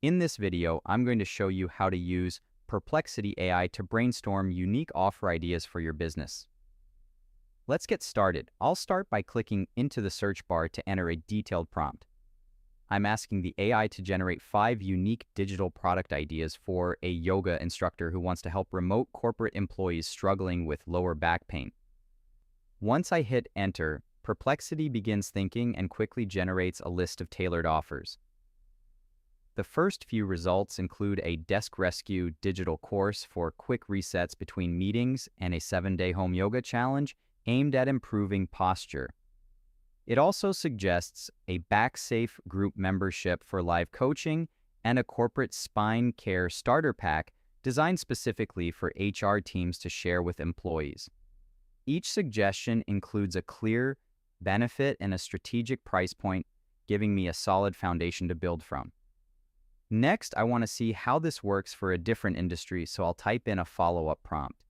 In this video, I'm going to show you how to use Perplexity AI to brainstorm unique offer ideas for your business. Let's get started. I'll start by clicking into the search bar to enter a detailed prompt. I'm asking the AI to generate 5 unique digital product ideas for a yoga instructor who wants to help remote corporate employees struggling with lower back pain. Once I hit enter, Perplexity begins thinking and quickly generates a list of tailored offers. The first few results include a desk rescue digital course for quick resets between meetings and a 7-day home yoga challenge aimed at improving posture. It also suggests a back-safe group membership for live coaching and a corporate spine care starter pack designed specifically for HR teams to share with employees. Each suggestion includes a clear benefit and a strategic price point, giving me a solid foundation to build from. Next, I want to see how this works for a different industry, so I'll type in a follow-up prompt.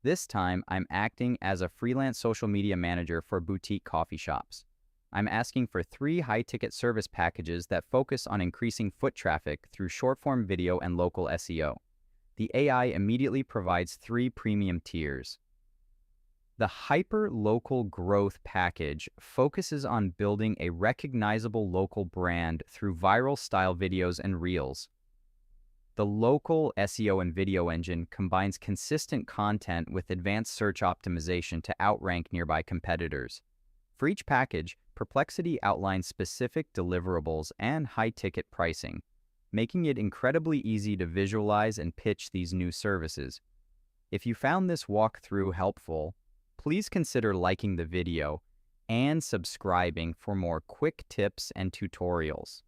This time, I'm acting as a freelance social media manager for boutique coffee shops. I'm asking for 3 high-ticket service packages that focus on increasing foot traffic through short-form video and local SEO. The AI immediately provides 3 premium tiers. The Hyper-Local Growth package focuses on building a recognizable local brand through viral-style videos and reels. The local SEO and video engine combines consistent content with advanced search optimization to outrank nearby competitors. For each package, Perplexity outlines specific deliverables and high-ticket pricing, making it incredibly easy to visualize and pitch these new services. If you found this walkthrough helpful, please consider liking the video and subscribing for more quick tips and tutorials.